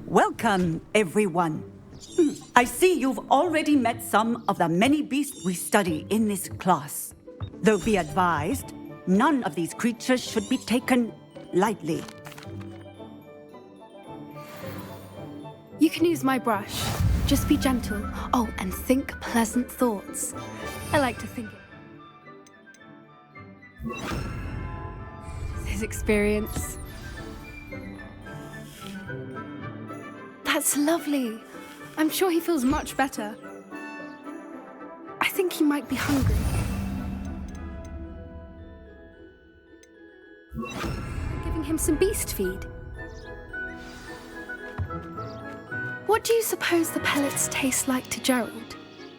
Welcome, everyone. I see you've already met some of the many beasts we study in this class. Though be advised, none of these creatures should be taken lightly. You can use my brush. Just be gentle. Oh, and think pleasant thoughts. I like to think it. His experience. That's lovely. I'm sure he feels much better. I think he might be hungry. Giving him some beast feed. What do you suppose the pellets taste like to Gerald?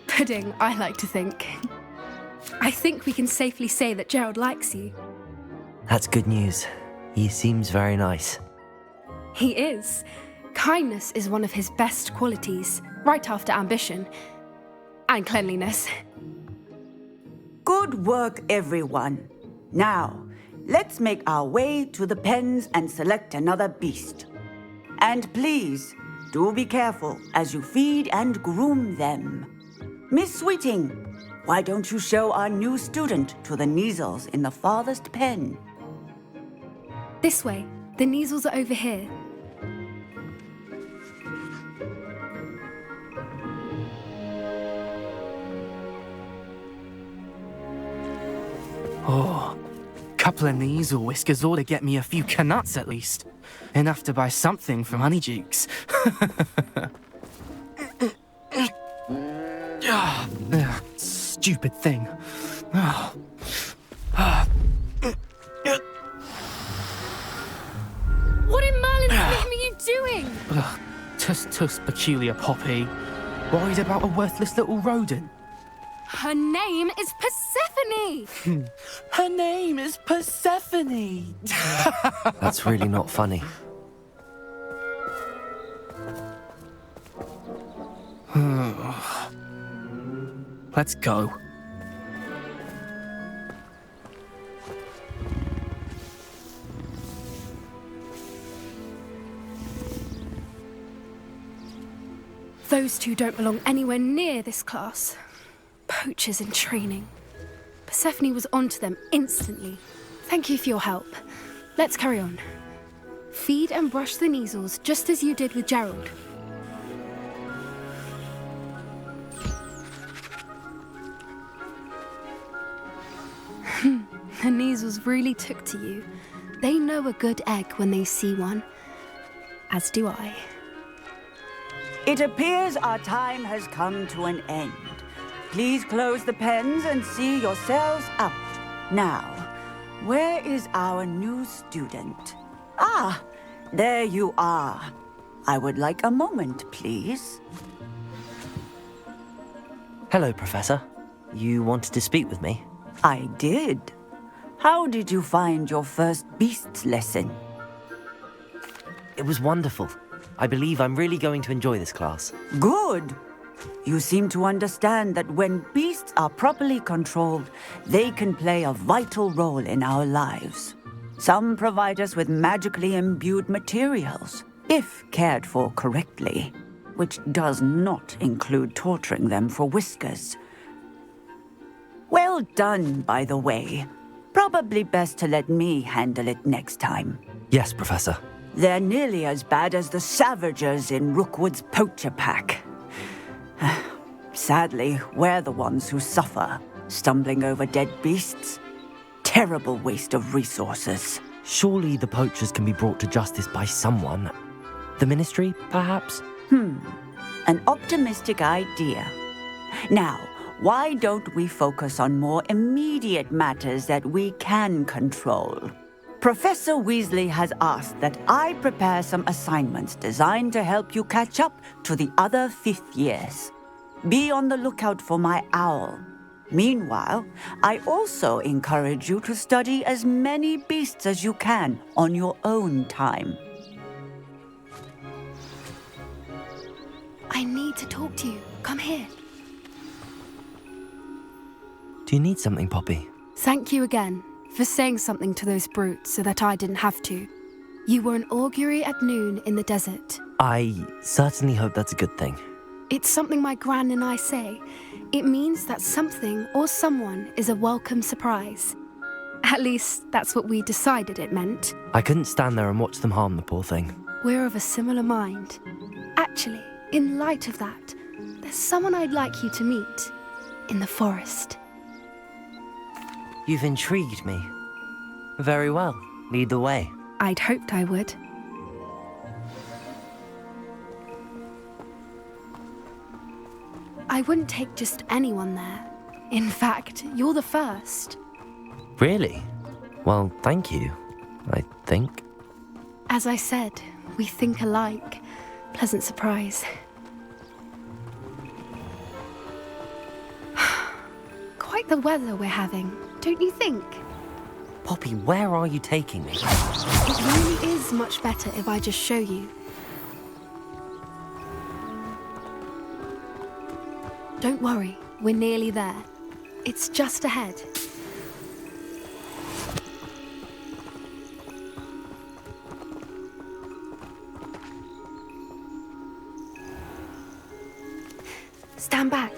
Pudding, I like to think. I think we can safely say that Gerald likes you. That's good news. He seems very nice. He is. Kindness is one of his best qualities, right after ambition. And cleanliness. Good work, everyone. Now, let's make our way to the pens and select another beast. And please, do be careful as you feed and groom them. Miss Sweeting, why don't you show our new student to the Neasels in the farthest pen? This way. The Neasels are over here. Oh, couple of Neasel whiskers ought to get me a few canuts at least. Enough to buy something from Honeydukes. Stupid thing. What in Merlin's name are you doing? Tuss, peculiar Poppy. Worried about a worthless little rodent. Her name is Persephone! Her name is Persephone! That's really not funny. Let's go. Those two don't belong anywhere near this class. Poachers in training. Persephone was onto them instantly. Thank you for your help. Let's carry on. Feed and brush the Neasels just as you did with Gerald. The Neasels really took to you. They know a good egg when they see one. As do I. It appears our time has come to an end. Please close the pens and see yourselves out. Now, where is our new student? Ah, there you are. I would like a moment, please. Hello, Professor. You wanted to speak with me? I did. How did you find your first beasts lesson? It was wonderful. I believe I'm really going to enjoy this class. Good. You seem to understand that when beasts are properly controlled, they can play a vital role in our lives. Some provide us with magically imbued materials, if cared for correctly, which does not include torturing them for whiskers. Well done, by the way. Probably best to let me handle it next time. Yes, Professor. They're nearly as bad as the Savagers in Rookwood's poacher pack. Sadly, we're the ones who suffer, stumbling over dead beasts. Terrible waste of resources. Surely the poachers can be brought to justice by someone. The Ministry, perhaps? An optimistic idea. Now, why don't we focus on more immediate matters that we can control? Professor Weasley has asked that I prepare some assignments designed to help you catch up to the other fifth years. Be on the lookout for my owl. Meanwhile, I also encourage you to study as many beasts as you can on your own time. I need to talk to you. Come here. Do you need something, Poppy? Thank you again for saying something to those brutes so that I didn't have to. You were an augury at noon in the desert. I certainly hope that's a good thing. It's something my gran and I say. It means that something or someone is a welcome surprise. At least, that's what we decided it meant. I couldn't stand there and watch them harm the poor thing. We're of a similar mind. Actually, in light of that, there's someone I'd like you to meet. In the forest. You've intrigued me. Very well. Lead the way. I'd hoped I would. I wouldn't take just anyone there. In fact, you're the first. Really? Well, thank you, I think. As I said, we think alike. Pleasant surprise. Quite the weather we're having, don't you think? Poppy, where are you taking me? It really is much better if I just show you. Don't worry, we're nearly there. It's just ahead. Stand back.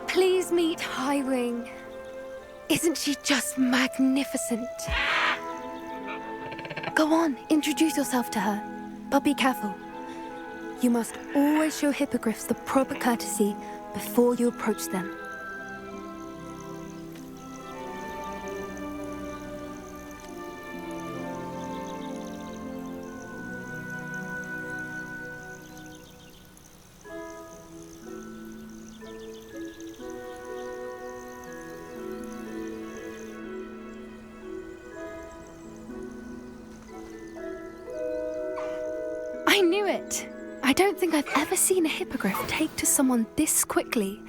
Please meet Highwing. Isn't she just magnificent? Go on, introduce yourself to her. But be careful. You must always show hippogriffs the proper courtesy before you approach them. I knew it! I don't think I've ever seen a hippogriff take to someone this quickly.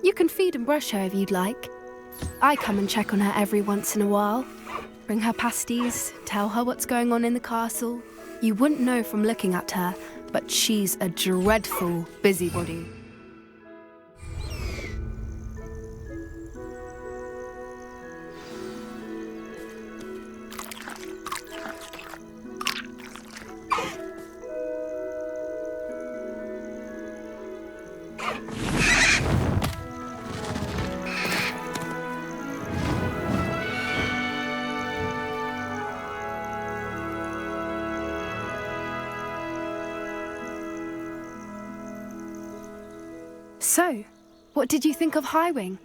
You can feed and brush her if you'd like. I come and check on her every once in a while. Bring her pasties, tell her what's going on in the castle. You wouldn't know from looking at her, but she's a dreadful busybody. So, what did you think of Highwing?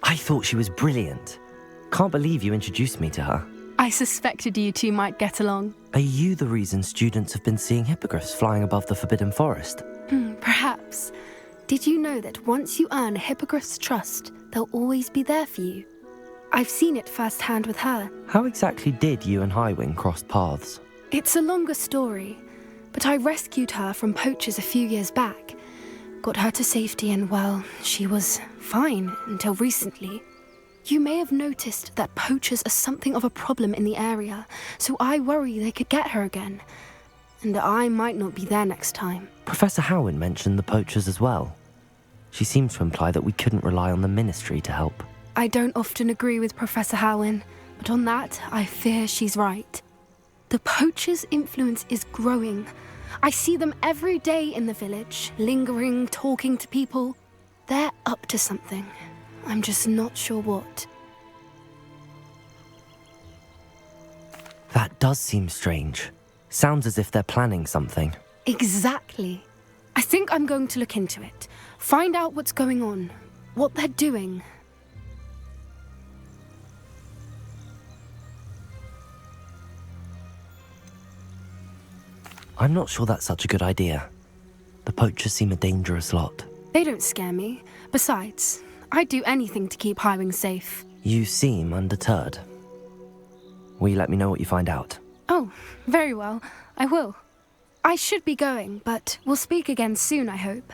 I thought she was brilliant. Can't believe you introduced me to her. I suspected you two might get along. Are you the reason students have been seeing hippogriffs flying above the Forbidden Forest? Perhaps. Did you know that once you earn a hippogriff's trust, they'll always be there for you? I've seen it firsthand with her. How exactly did you and Highwing cross paths? It's a longer story, but I rescued her from poachers a few years back. Got her to safety and, well, she was fine until recently. You may have noticed that poachers are something of a problem in the area, so I worry they could get her again. And I might not be there next time. Professor Howin mentioned the poachers as well. She seems to imply that we couldn't rely on the Ministry to help. I don't often agree with Professor Howin, but on that, I fear she's right. The poachers' influence is growing. I see them every day in the village, lingering, talking to people. They're up to something. I'm just not sure what. That does seem strange. Sounds as if they're planning something. Exactly. I think I'm going to look into it. Find out what's going on, what they're doing. I'm not sure that's such a good idea. The poachers seem a dangerous lot. They don't scare me. Besides, I'd do anything to keep Highwing safe. You seem undeterred. Will you let me know what you find out? Oh, very well. I will. I should be going, but we'll speak again soon, I hope.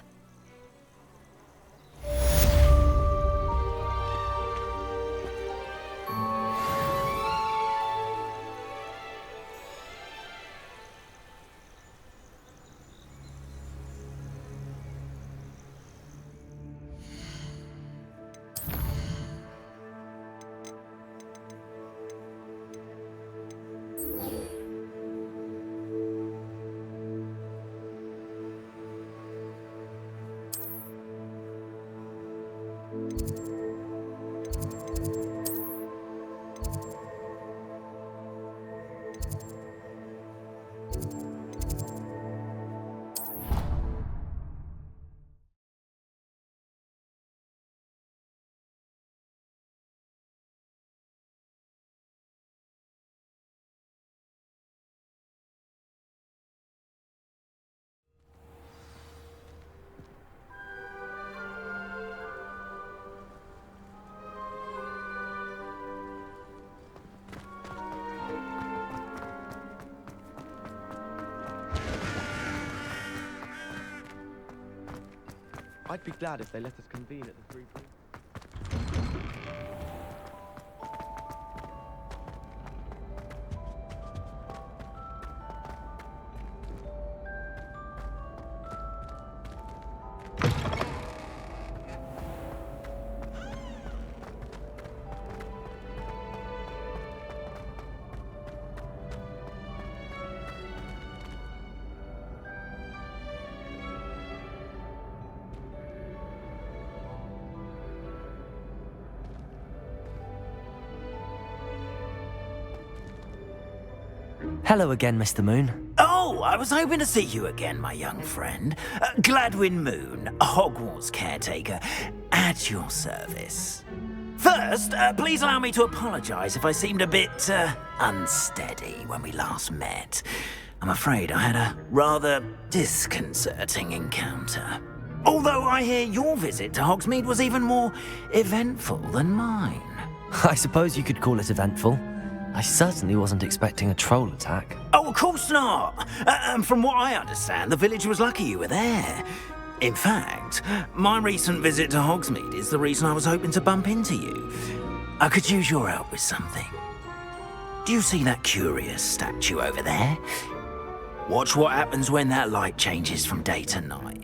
I'd be glad if they let us convene at the 3 p.m. Hello again, Mr. Moon. Oh, I was hoping to see you again, my young friend. Gladwin Moon, Hogwarts caretaker, at your service. First, please allow me to apologize if I seemed a bit unsteady when we last met. I'm afraid I had a rather disconcerting encounter. Although I hear your visit to Hogsmeade was even more eventful than mine. I suppose you could call it eventful. I certainly wasn't expecting a troll attack. Oh, of course not. And from what I understand, the village was lucky you were there. In fact, my recent visit to Hogsmeade is the reason I was hoping to bump into you. I could use your help with something. Do you see that curious statue over there? Watch what happens when that light changes from day to night.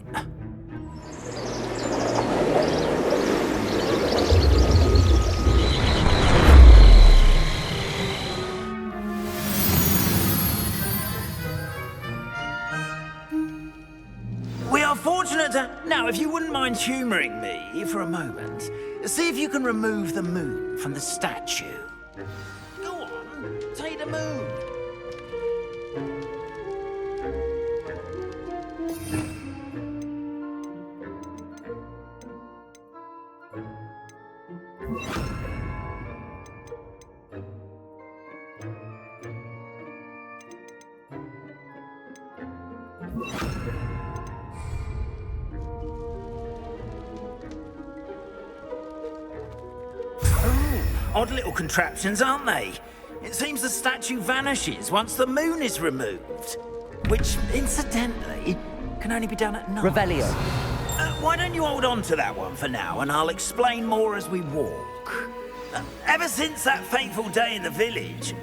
Fortunate to... Now, if you wouldn't mind humouring me for a moment, see if you can remove the moon from the statue. Go on, take the moon. Odd little contraptions, aren't they? It seems the statue vanishes once the moon is removed. Which, incidentally, can only be done at night. Revelio. Why don't you hold on to that one for now, and I'll explain more as we walk. Ever since that fateful day in the village,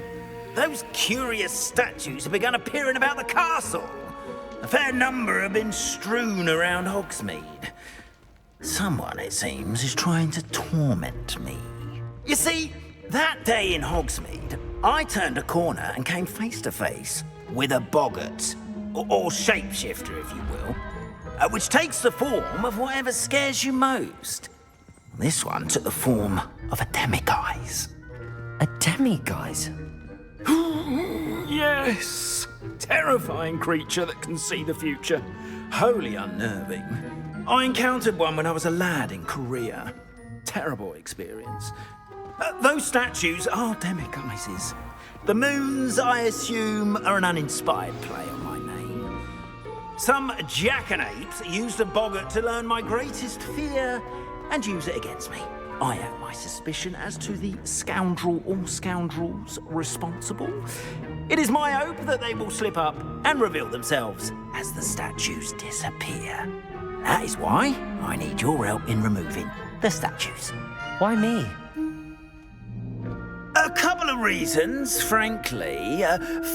those curious statues have begun appearing about the castle. A fair number have been strewn around Hogsmeade. Someone, it seems, is trying to torment me. You see, that day in Hogsmeade, I turned a corner and came face to face with a boggart, or shapeshifter, if you will, which takes the form of whatever scares you most. This one took the form of a demiguise. A demiguise? Yes, terrifying creature that can see the future. Wholly unnerving. I encountered one when I was a lad in Korea. Terrible experience. Those statues are demiguises. The moons, I assume, are an uninspired play on my name. Some jackanapes used a boggart to learn my greatest fear and use it against me. I have my suspicion as to the scoundrel or scoundrels responsible. It is my hope that they will slip up and reveal themselves as the statues disappear. That is why I need your help in removing the statues. Why me? A couple of reasons, frankly.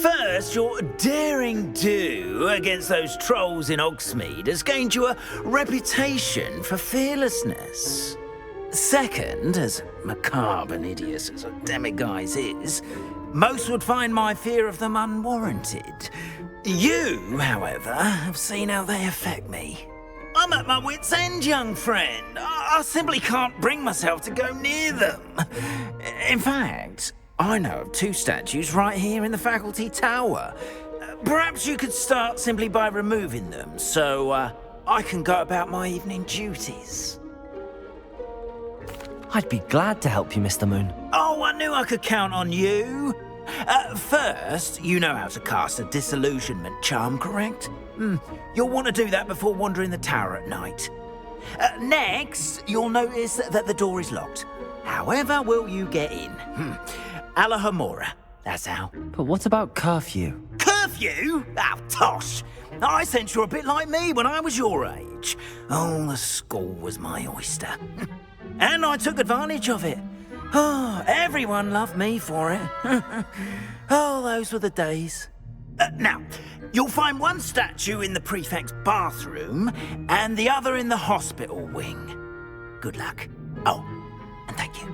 First, your daring do against those trolls in Hogsmeade has gained you a reputation for fearlessness. Second, as macabre and hideous as a demiguise is, most would find my fear of them unwarranted. You, however, have seen how they affect me. I'm at my wit's end, young friend. I simply can't bring myself to go near them. In fact, I know of two statues right here in the faculty tower. Perhaps you could start simply by removing them, so I can go about my evening duties. I'd be glad to help you, Mr. Moon. Oh, I knew I could count on you. First, you know how to cast a disillusionment charm, correct? You'll want to do that before wandering the tower at night. Next, you'll notice that the door is locked. However will you get in? Alahomora, that's how. But what about curfew? Curfew! Curfew? Oh, tosh. I sense you're a bit like me when I was your age. Oh, the school was my oyster. And I took advantage of it. Oh, everyone loved me for it. Oh, those were the days. Now, you'll find one statue in the prefect's bathroom and the other in the hospital wing. Good luck. Oh, and thank you.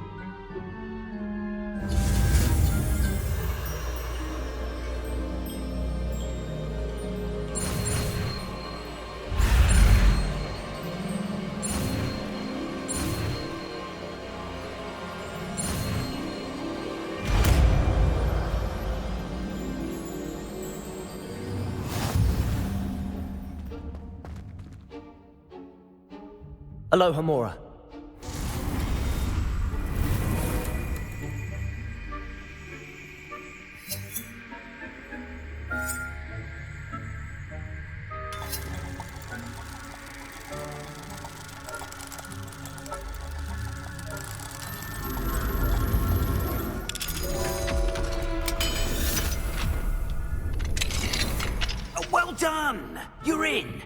Aloha, Mora. Well done! You're in.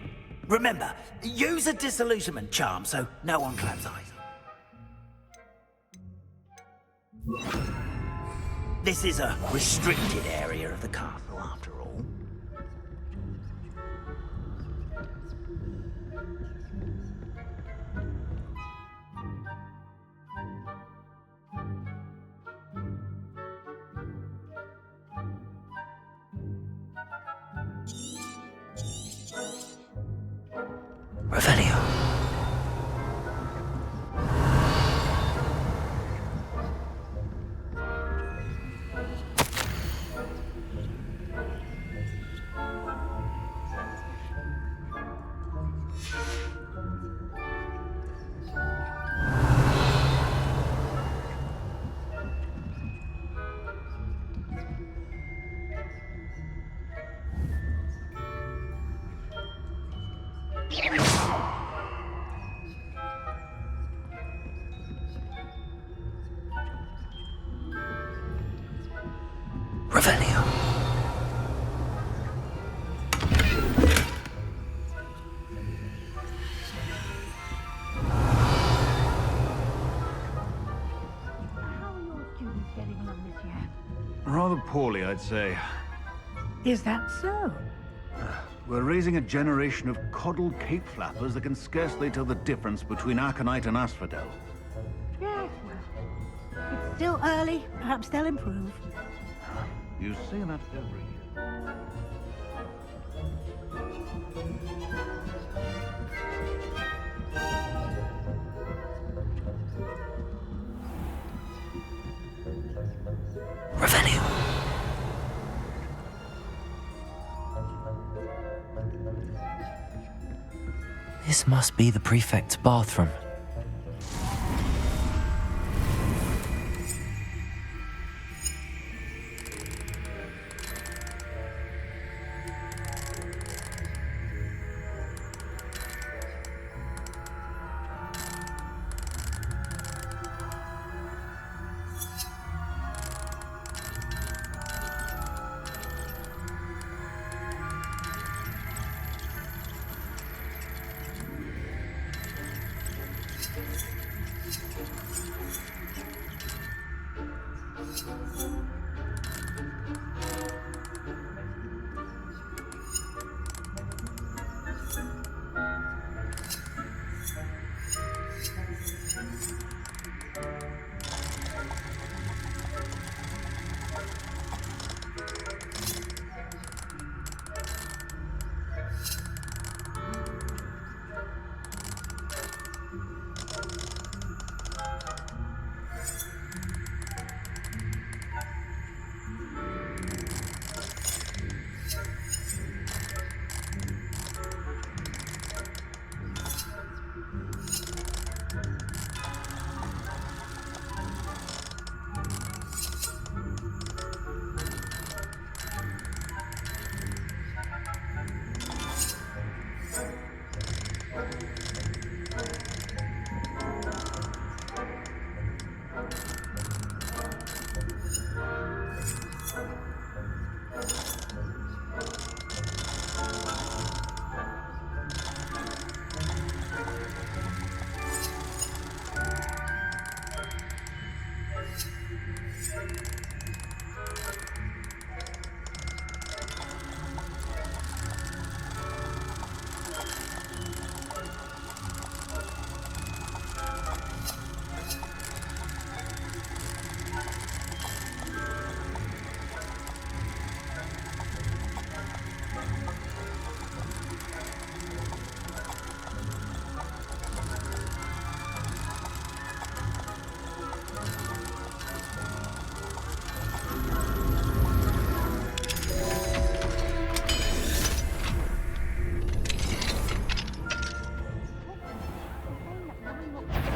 Remember, use a disillusionment charm so no one claps eyes. This is a restricted area of the castle, after all. Revelio. Revelio. How are your students getting on this year? Rather poorly, I'd say. Is that so? We're raising a generation of coddled cape flappers that can scarcely tell the difference between aconite and asphodel. Yes, well, it's still early. Perhaps they'll improve. You say that every year. Revelio. This must be the prefect's bathroom.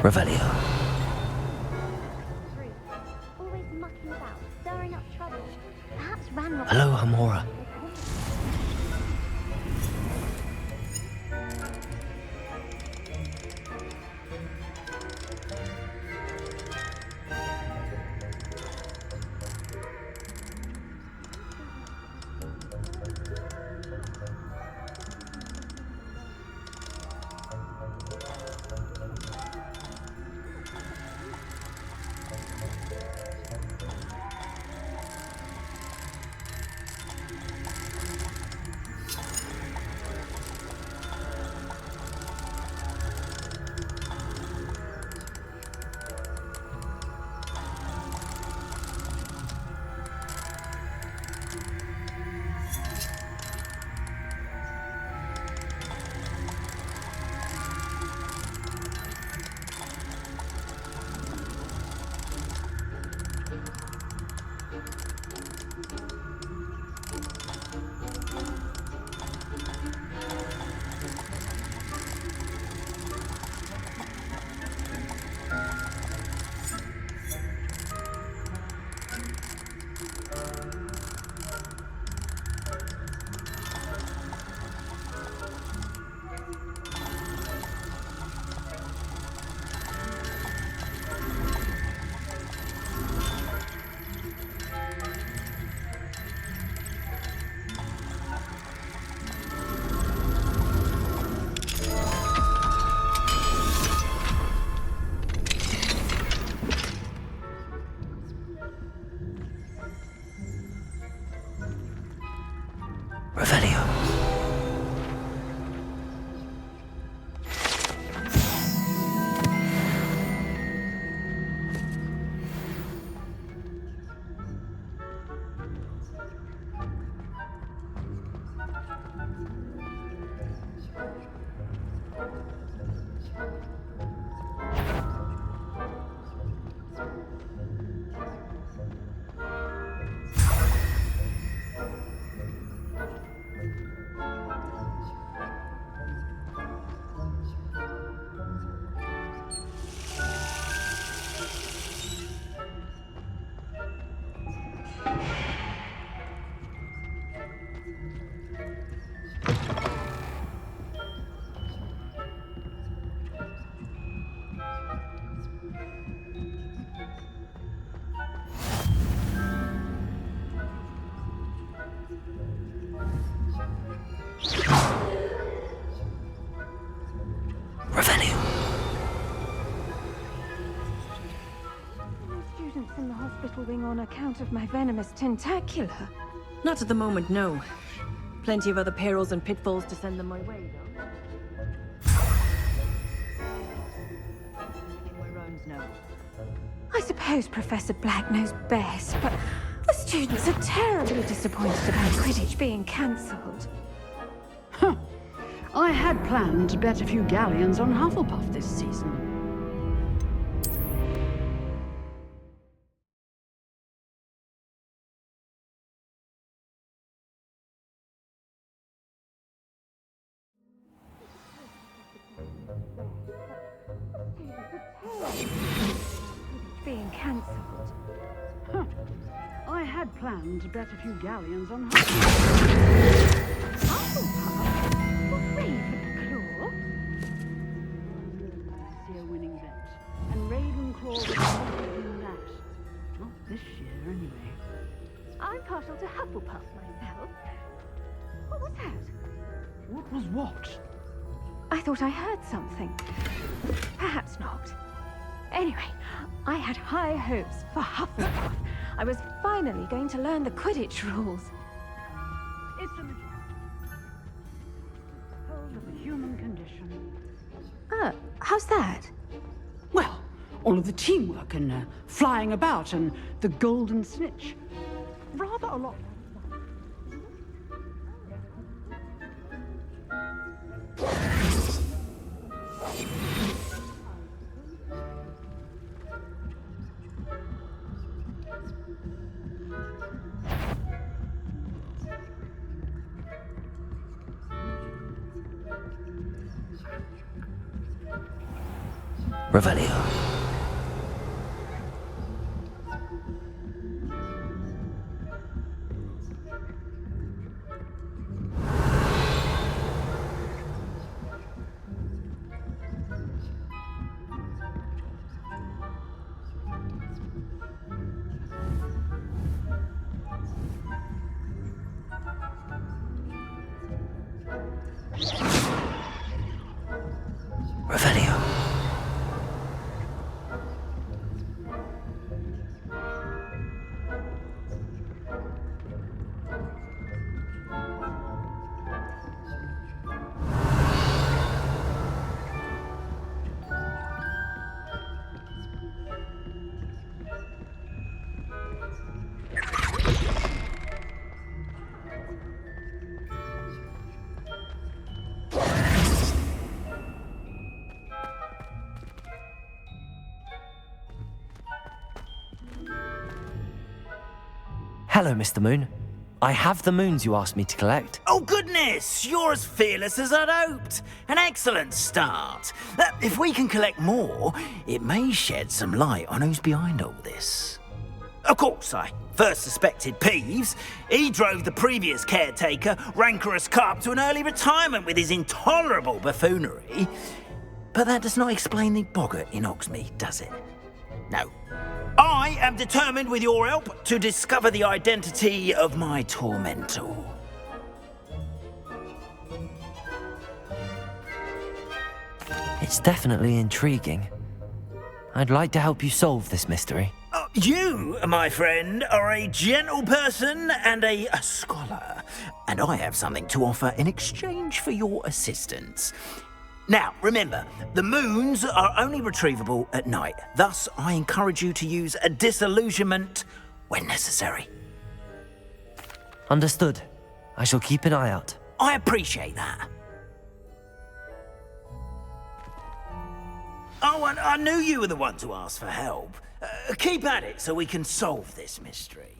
Revelio. Always mucking about, stirring up trouble. Perhaps Ranrock... Hello, Hamora. Revelio. Students in the hospital wing on account of my venomous tentacular. Not at the moment, no. Plenty of other perils and pitfalls to send them my way, though. My rounds now. I suppose Professor Black knows best, but the students are terribly disappointed about Quidditch being cancelled. Huh. I had planned to bet a few galleons on Hufflepuff this season. Being cancelled. Huh. I had planned to bet a few galleons on Hufflepuff? For Ravenclaw? this year winning bet, and Ravenclaw was involved in that. Not this year, anyway. I'm partial to Hufflepuff myself. What was that? What was what? I thought I heard something. Perhaps not. Anyway, I had high hopes for Hufflepuff. I was finally going to learn the Quidditch rules. It's an whole of the human condition. How's that? Well, all of the teamwork and flying about and the golden snitch. Rather a lot. Revelio. Revelio. Hello, Mr. Moon. I have the moons you asked me to collect. Oh, goodness! You're as fearless as I'd hoped. An excellent start. If we can collect more, it may shed some light on who's behind all this. Of course, I first suspected Peeves. He drove the previous caretaker, Rancorous Carp, to an early retirement with his intolerable buffoonery. But that does not explain the boggart in Hogsmeade, does it? No. I am determined, with your help, to discover the identity of my tormentor. It's definitely intriguing. I'd like to help you solve this mystery. You, my friend, are a gentle person and a scholar, and I have something to offer in exchange for your assistance. Now, remember, the moons are only retrievable at night. Thus, I encourage you to use a disillusionment when necessary. Understood. I shall keep an eye out. I appreciate that. Oh, and I knew you were the one to ask for help. Keep at it so we can solve this mystery.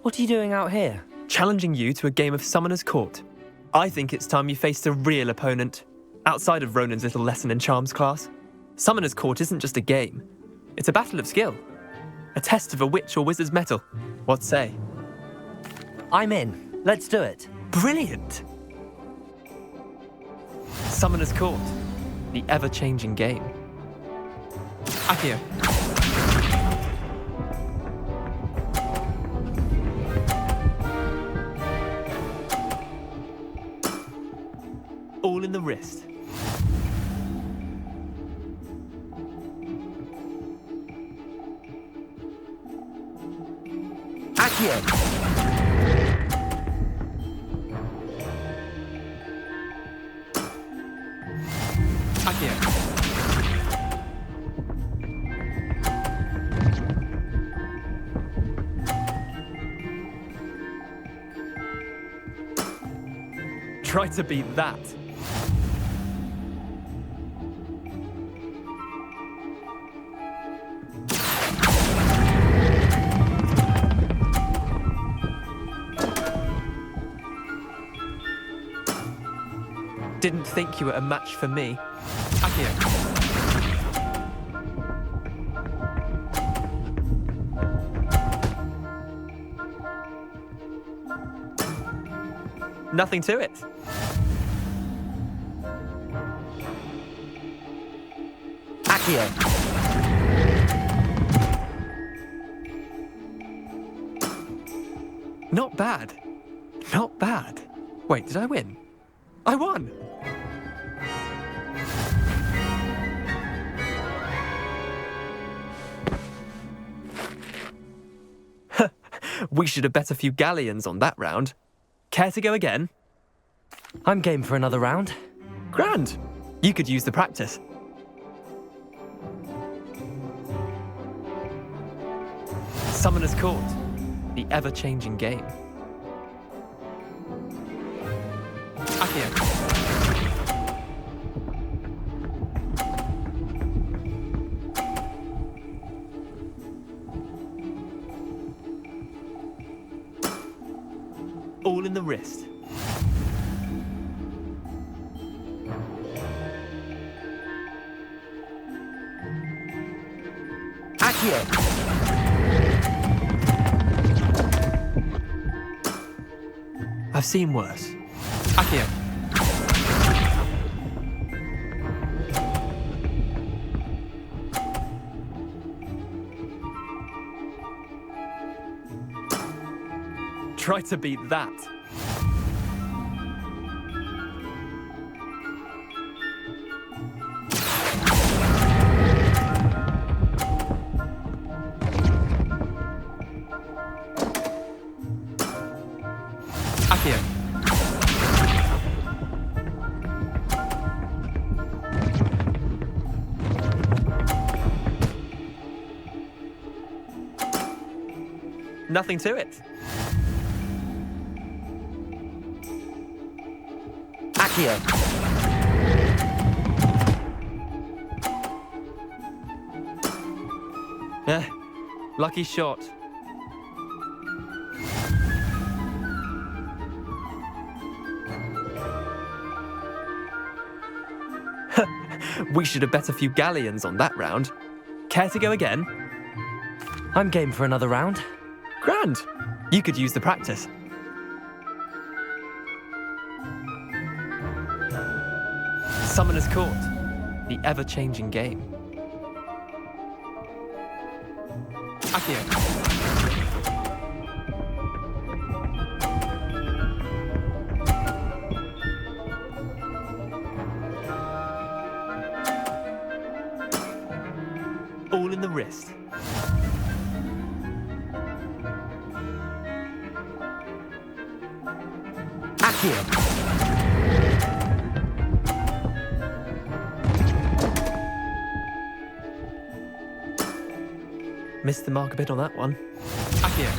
What are you doing out here? Challenging you to a game of Summoner's Court. I think it's time you faced a real opponent, outside of Ronan's little lesson in charms class. Summoner's Court isn't just a game. It's a battle of skill. A test of a witch or wizard's mettle. What say? I'm in. Let's do it. Brilliant! Summoner's Court. The ever-changing game. Accio. All in the wrist. Accio. Accio. Try to beat that. Didn't think you were a match for me. Akio. Nothing to it. Akio. Not bad. Not bad. Wait, did I win? I won! We should have bet a few galleons on that round. Care to go again? I'm game for another round. Grand. You could use the practice. Summoner's Court. The ever-changing game. Akio. All in the wrist. Akio. I've seen worse. Akio. Try to beat that. Akio. Nothing to it. Akio. Lucky shot. We should have bet a few galleons on that round. Care to go again? I'm game for another round. Grand. You could use the practice. Summoner's Court. The ever-changing game. Akio. All in the wrist. Akio. Missed the mark a bit on that one. Akio.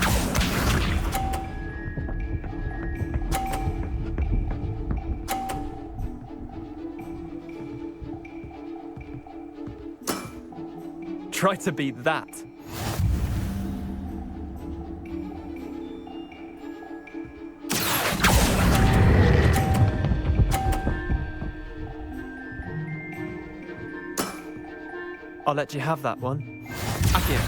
Try to beat that. I'll let you have that one. Akio.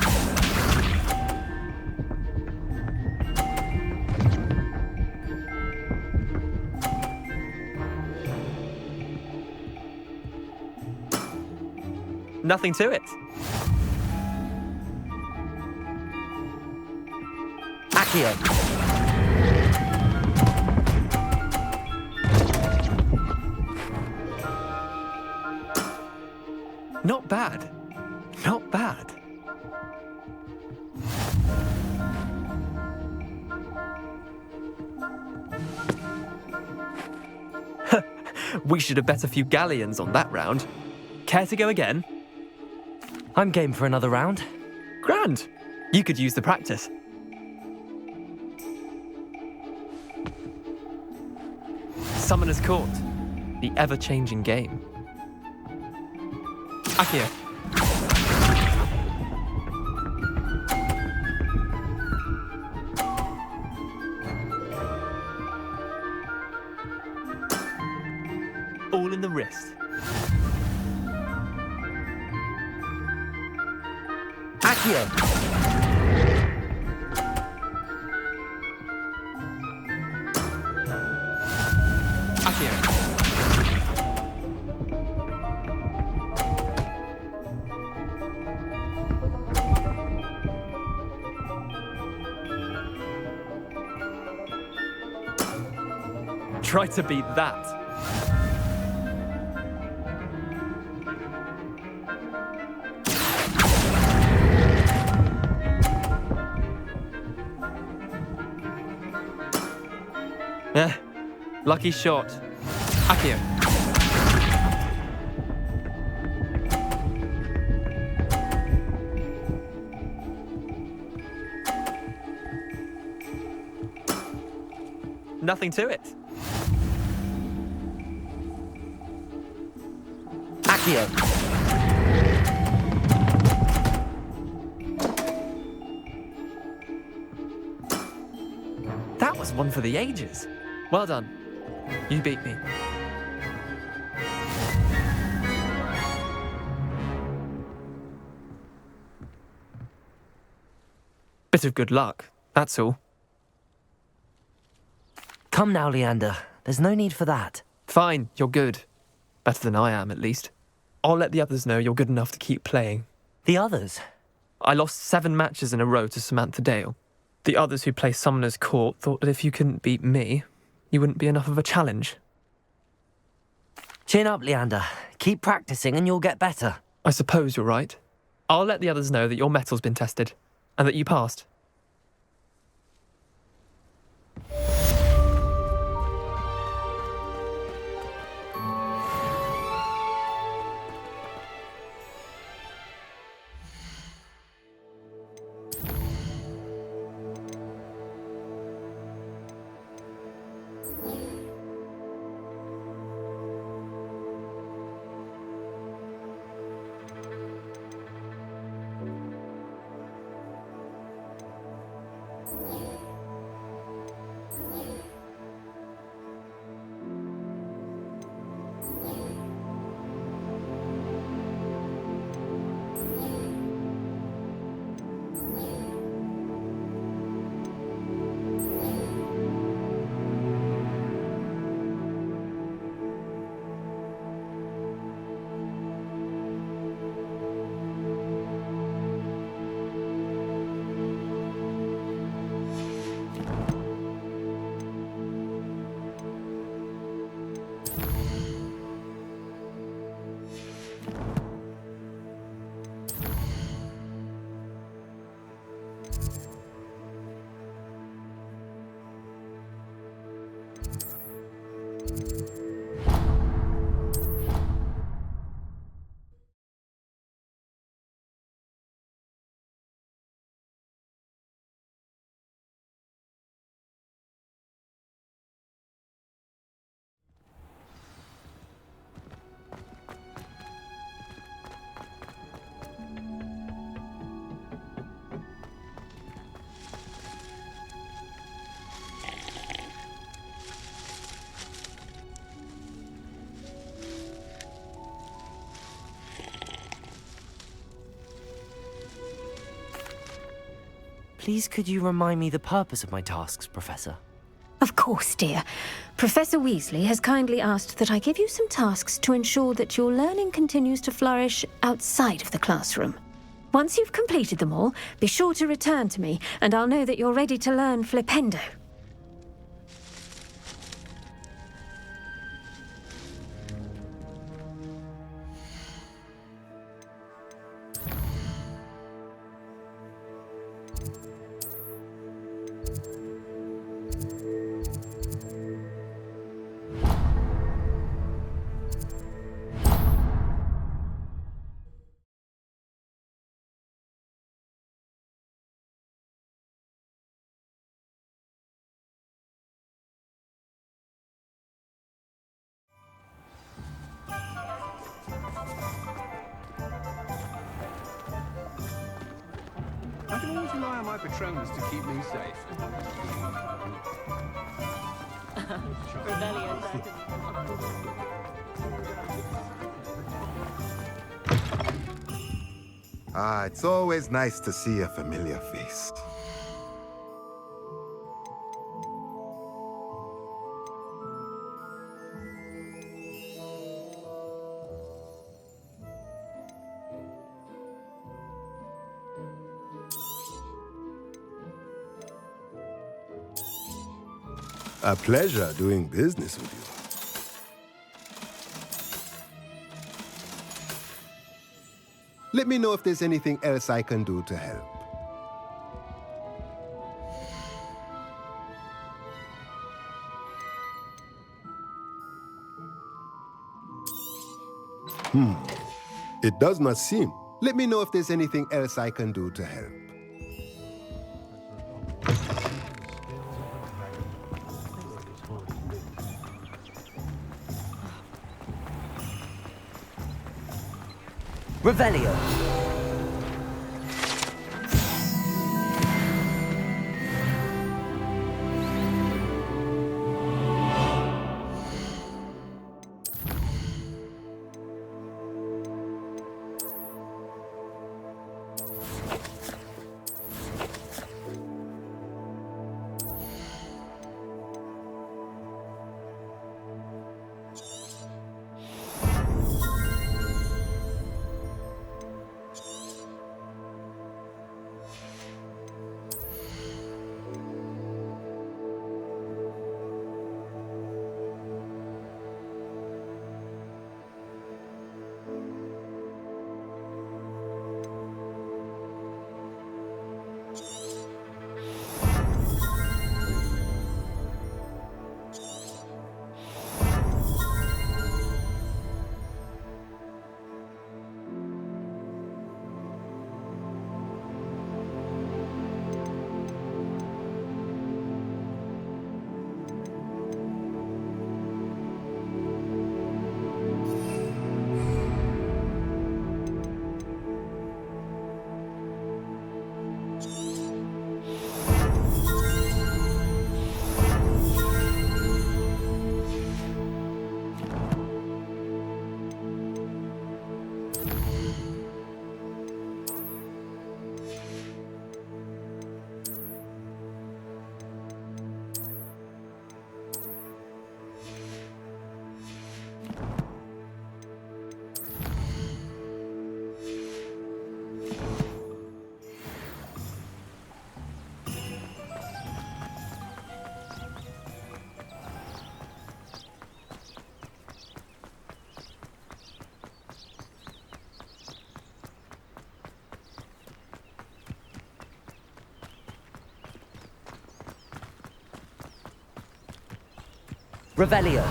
Nothing to it. Akio. Not bad. Not bad. We should have bet a few galleons on that round. Care to go again? I'm game for another round. Grand. You could use the practice. Summoner's Court. The ever-changing game. Akio. the wrist. Accio! Accio. Try to beat that. Lucky shot. Accio. Nothing to it. Accio! That was one for the ages. Well done. You beat me. Bit of good luck, that's all. Come now, Leander. There's no need for that. Fine, you're good. Better than I am, at least. I'll let the others know you're good enough to keep playing. The others? I lost 7 matches in a row to Samantha Dale. The others who play Summoner's Court thought that if you couldn't beat me, you wouldn't be enough of a challenge. Chin up, Leander. Keep practicing and you'll get better. I suppose you're right. I'll let the others know that your metal's been tested, and that you passed. Please could you remind me the purpose of my tasks, Professor? Of course, dear. Professor Weasley has kindly asked that I give you some tasks to ensure that your learning continues to flourish outside of the classroom. Once you've completed them all, be sure to return to me, and I'll know that you're ready to learn Flipendo. I can always rely on my Patronus to keep me safe. Rebellion. Ah, it's always nice to see a familiar face. A pleasure doing business with you. Let me know if there's anything else I can do to help. It does not seem. Let me know if there's anything else I can do to help. Revelio. Revelio.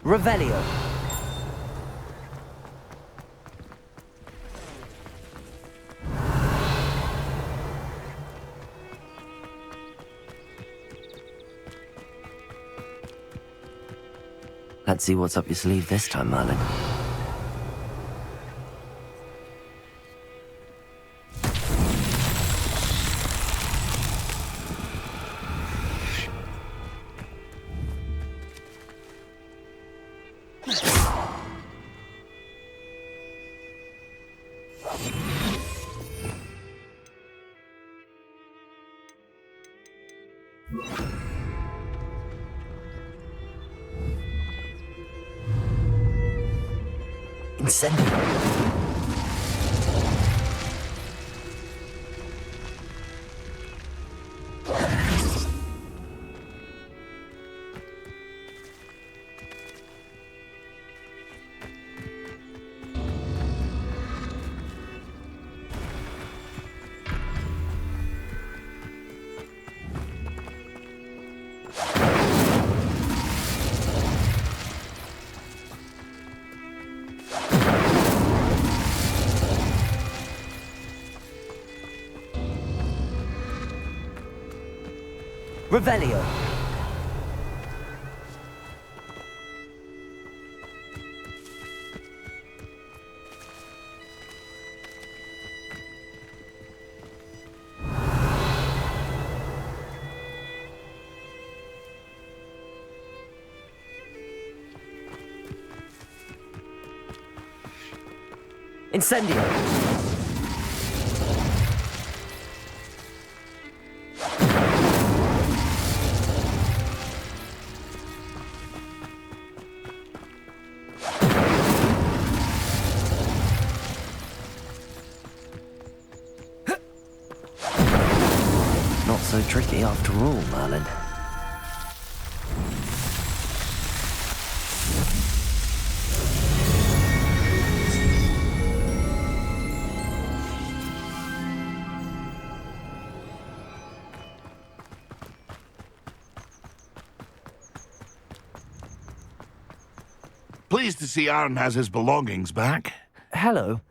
Revelio. Let's see what's up your sleeve this time, Merlin. Revelio. Incendio. Not so tricky after all, Merlin. Pleased to see Arn has his belongings back. Hello.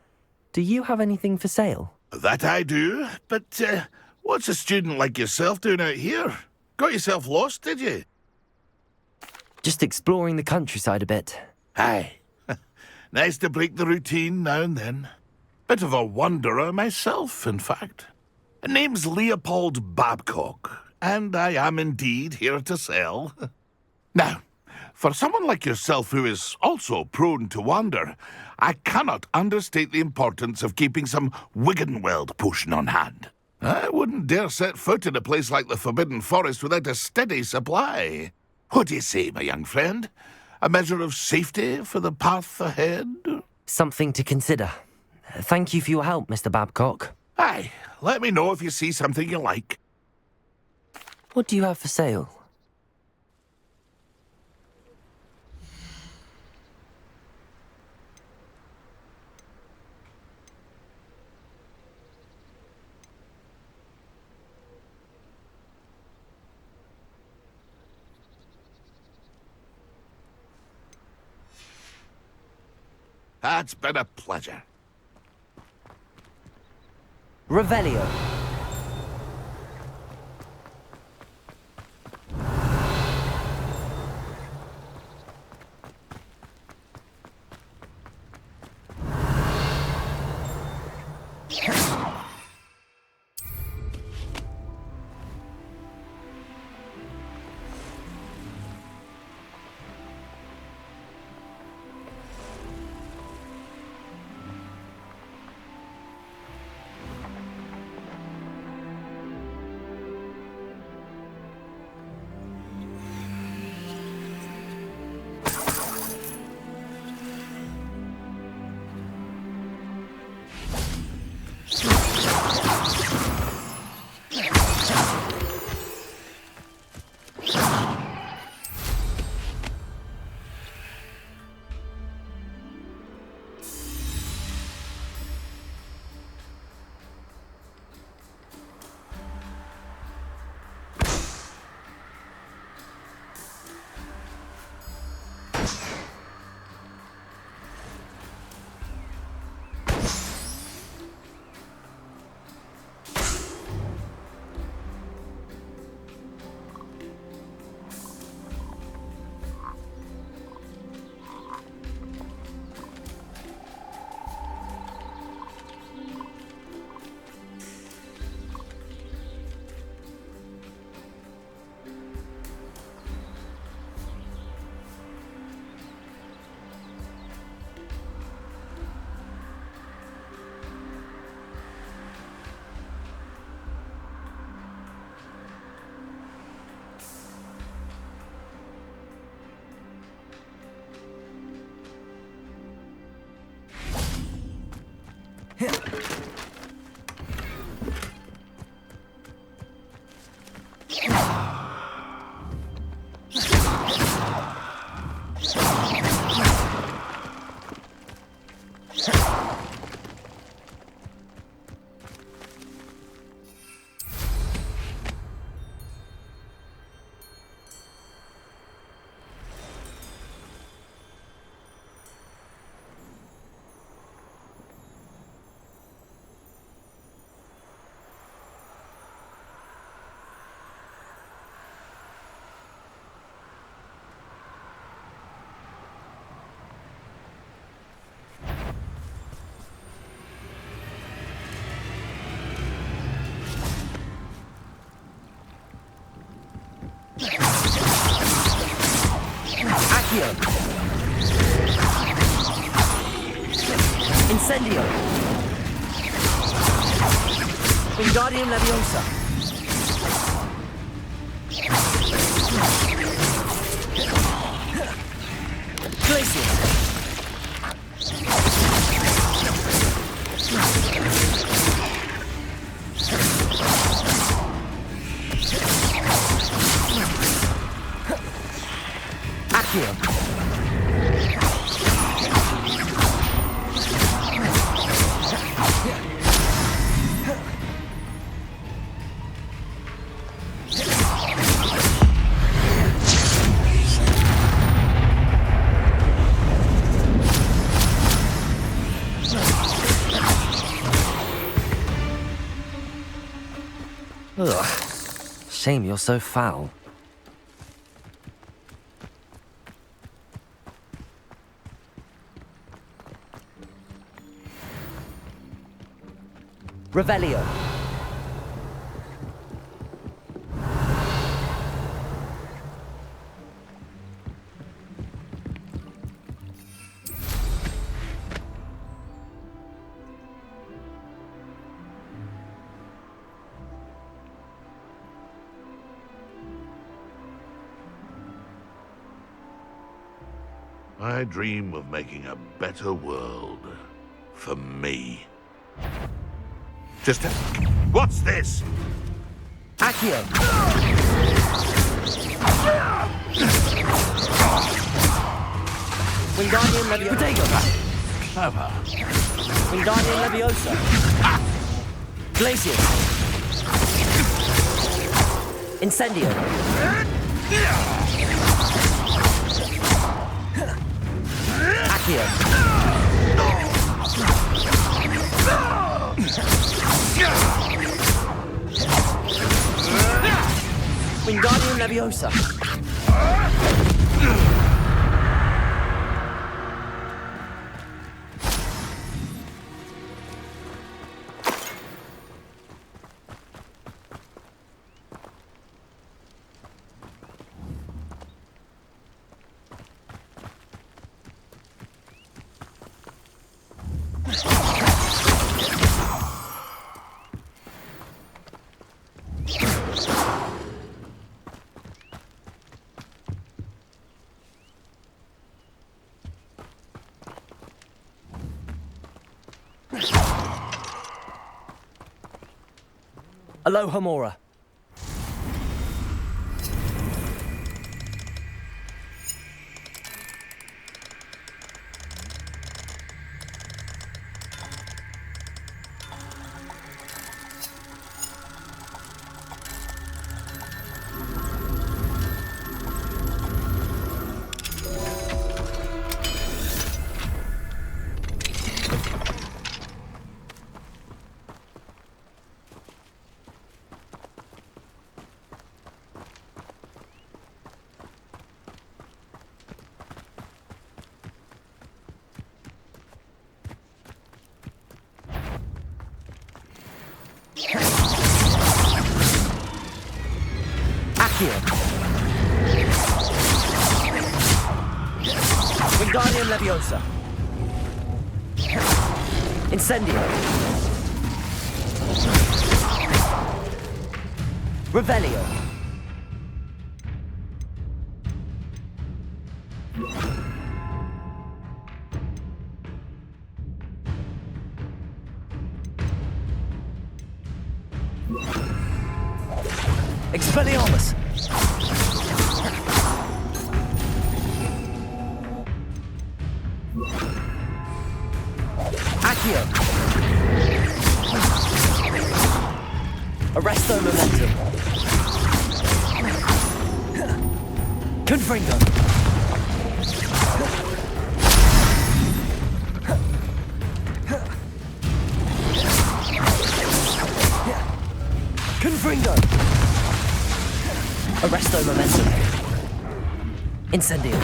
Do you have anything for sale? That I do, but what's a student like yourself doing out here? Got yourself lost, did you? Just exploring the countryside a bit. Aye. Nice to break the routine now and then. Bit of a wanderer myself, in fact. Name's Leopold Babcock, and I am indeed here to sell. Now, for someone like yourself who is also prone to wander, I cannot understate the importance of keeping some Wiggenweld potion on hand. I wouldn't dare set foot in a place like the Forbidden Forest without a steady supply. What do you say, my young friend? A measure of safety for the path ahead? Something to consider. Thank you for your help, Mr. Babcock. Aye, let me know if you see something you like. What do you have for sale? That's been a pleasure. Revelio. Incendio! Wingardium Leviosa! Glacius! Accio! Ugh. Shame you're so foul. Revelio. I dream of making a better world for me. Just what's this? Accio! Wingardium Leviosa! Clever. Wingardium Leviosa! Glacius! Incendio! Accio! Wingardium Leviosa! Alohomora. Accio! Wingardium Leviosa! Incendio! Revelio! Expelliarmus! Accio! Arresto Momentum! Confringo! Confringo! Arresto Momentum! Incendio!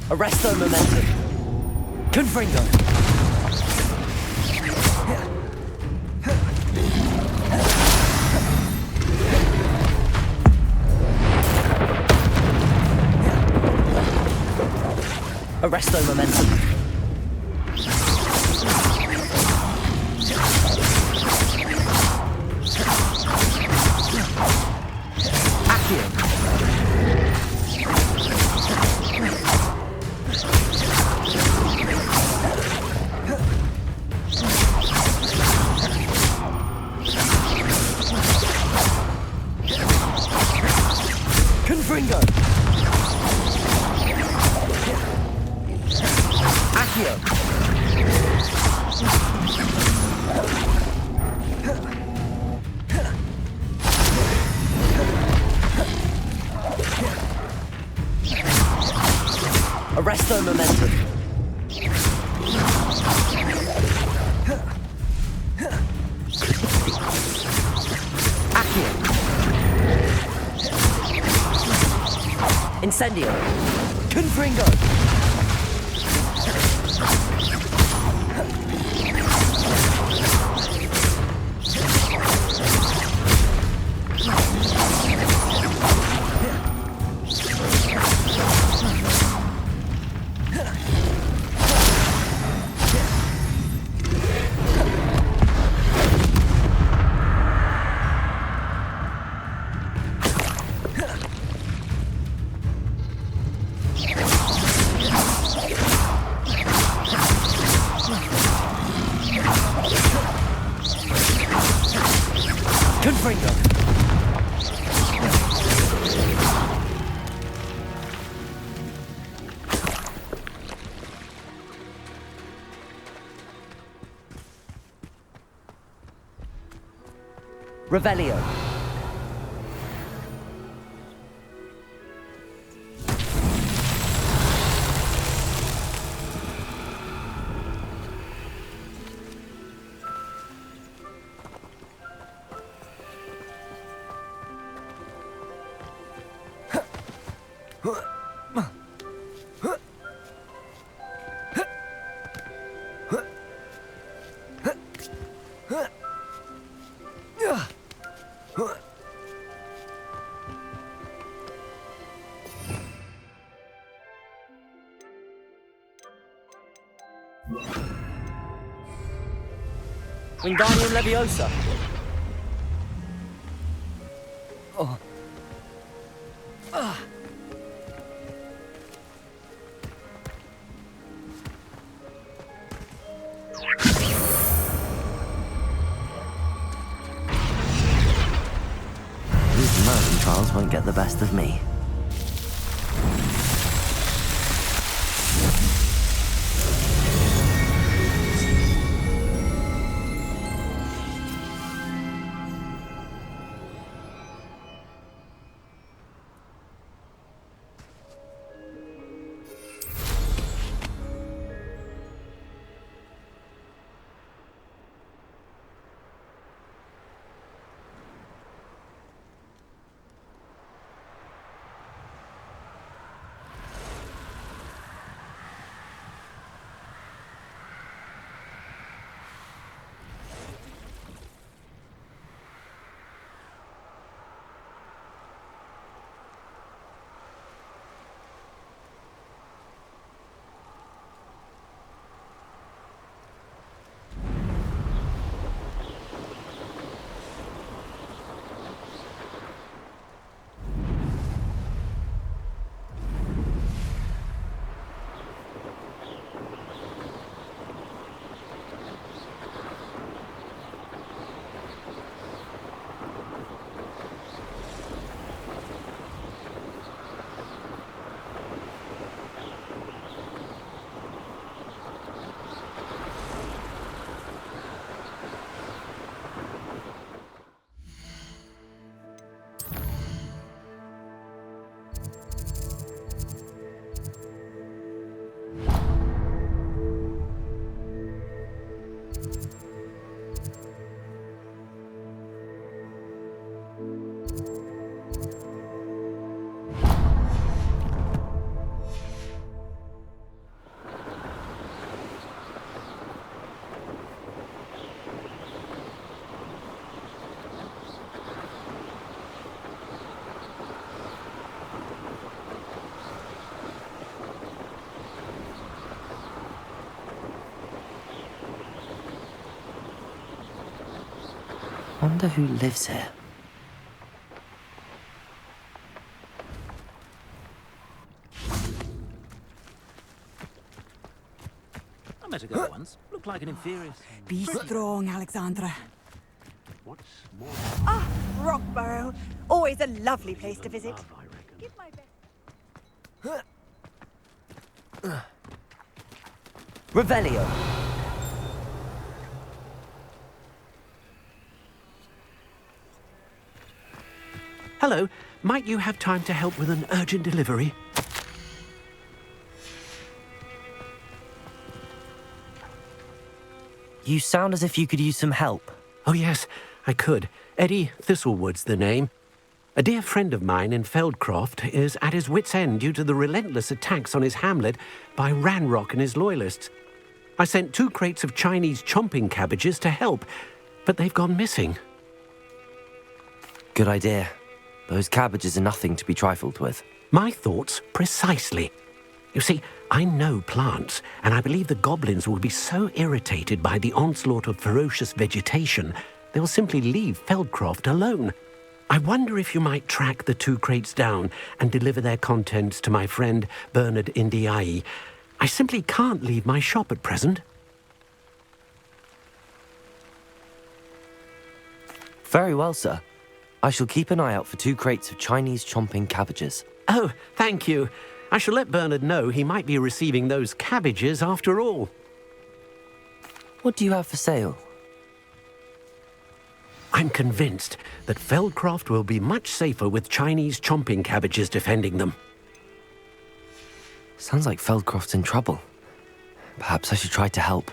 Arresto Momentum! Confringo! Arresto momentum. Accio. Confringo. Accio. Arresto momentum. Accio. Incendio. Confringo. Confringo. Revelio. Wingardium Leviosa. Oh. Ah. These mountain trials won't get the best of me. Wonder who lives here. I met a girl once. Looked like an inferior. Be strong, Alexandra. What's more? Ah, Rockborough. Always a lovely place to visit. Give my best. Revelio. Hello. Might you have time to help with an urgent delivery? You sound as if you could use some help. Oh, yes, I could. Eddie Thistlewood's the name. A dear friend of mine in Feldcroft is at his wit's end due to the relentless attacks on his hamlet by Ranrock and his loyalists. I sent 2 crates of Chinese chomping cabbages to help, but they've gone missing. Good idea. Those cabbages are nothing to be trifled with. My thoughts precisely. You see, I know plants, and I believe the goblins will be so irritated by the onslaught of ferocious vegetation, they'll simply leave Feldcroft alone. I wonder if you might track the 2 crates down and deliver their contents to my friend Bernard Indiai. I simply can't leave my shop at present. Very well, sir. I shall keep an eye out for 2 crates of Chinese chomping cabbages. Oh, thank you. I shall let Bernard know he might be receiving those cabbages after all. What do you have for sale? I'm convinced that Feldcroft will be much safer with Chinese chomping cabbages defending them. Sounds like Feldcroft's in trouble. Perhaps I should try to help.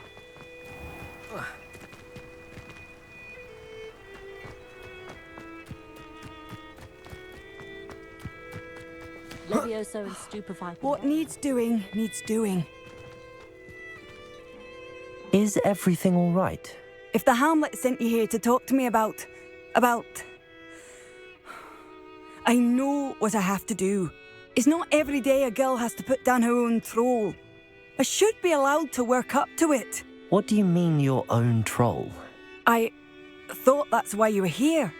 Levioso and stupefy. What needs doing, needs doing. Is everything all right? If the Hamlet sent you here to talk to me about... I know what I have to do. It's not every day a girl has to put down her own troll. I should be allowed to work up to it. What do you mean, your own troll? I thought that's why you were here.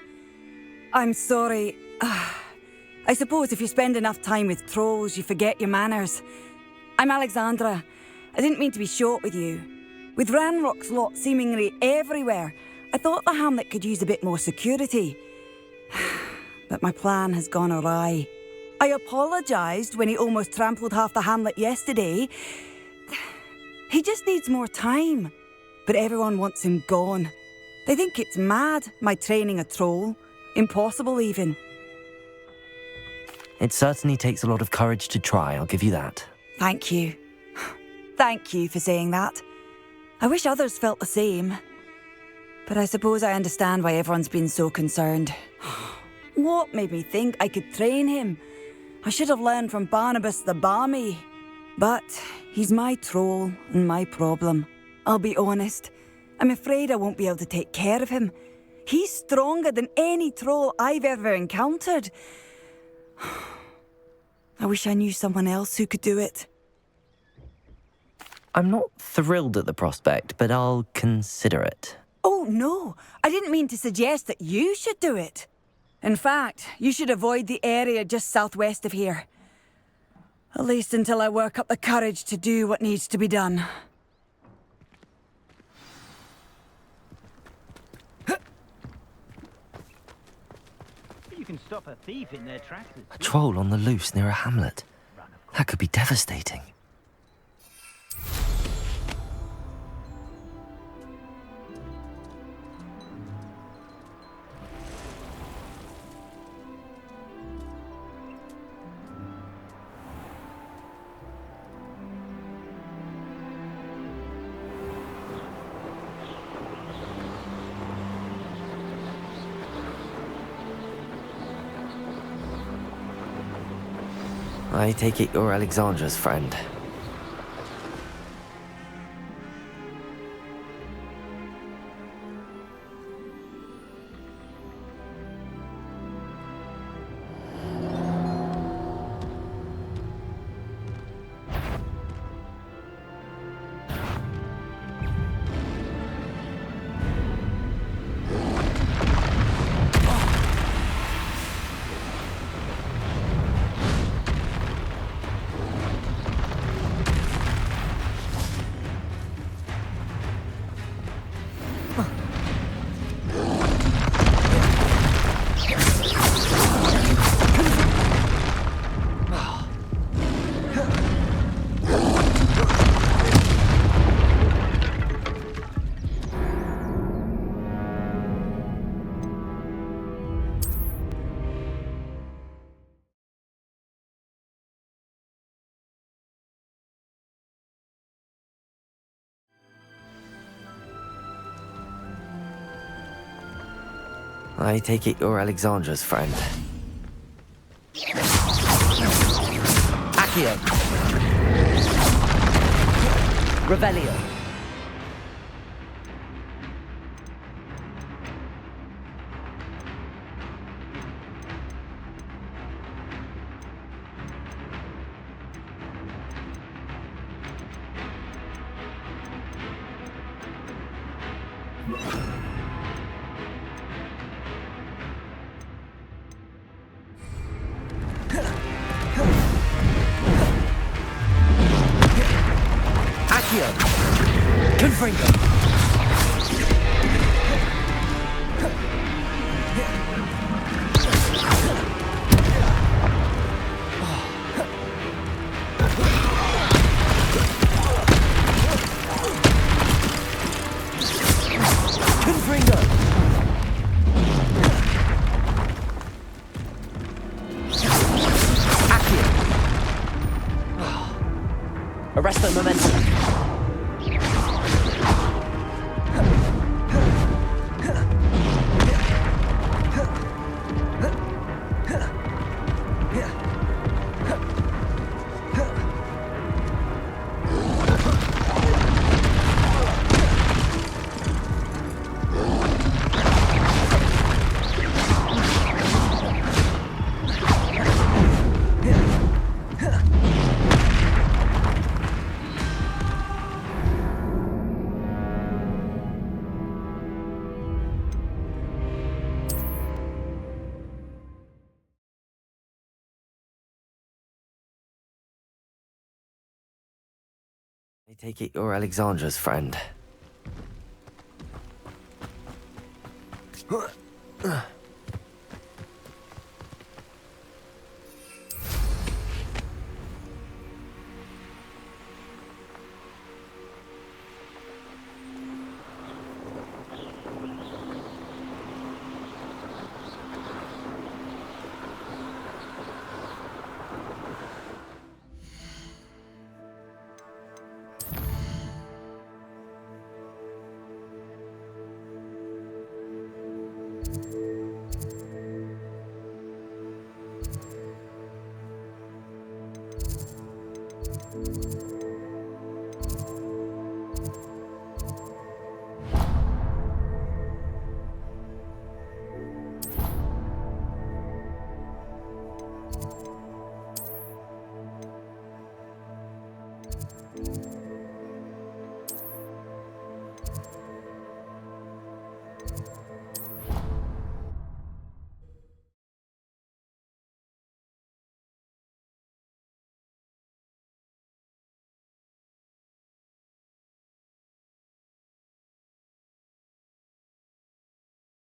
I'm sorry. I suppose if you spend enough time with trolls, you forget your manners. I'm Alexandra. I didn't mean to be short with you. With Ranrock's lot seemingly everywhere, I thought the hamlet could use a bit more security. But my plan has gone awry. I apologised when he almost trampled half the hamlet yesterday. He just needs more time. But everyone wants him gone. They think it's mad, my training a troll. Impossible, even. It certainly takes a lot of courage to try, I'll give you that. Thank you. Thank you for saying that. I wish others felt the same. But I suppose I understand why everyone's been so concerned. What made me think I could train him? I should have learned from Barnabas the Barmy. But he's my troll and my problem. I'll be honest. I'm afraid I won't be able to take care of him. He's stronger than any troll I've ever encountered. I wish I knew someone else who could do it. I'm not thrilled at the prospect, but I'll consider it. Oh, no. I didn't mean to suggest that you should do it. In fact, you should avoid the area just southwest of here. At least until I work up the courage to do what needs to be done. You can stop a thief in their tracks. A troll on the loose near a hamlet. That could be devastating. I take it you're Alexandra's friend. I take it you're Alexandra's friend. Accio. Revelio. Accio. Confringo. Arresto momentum. I take it you're Alexandra's friend.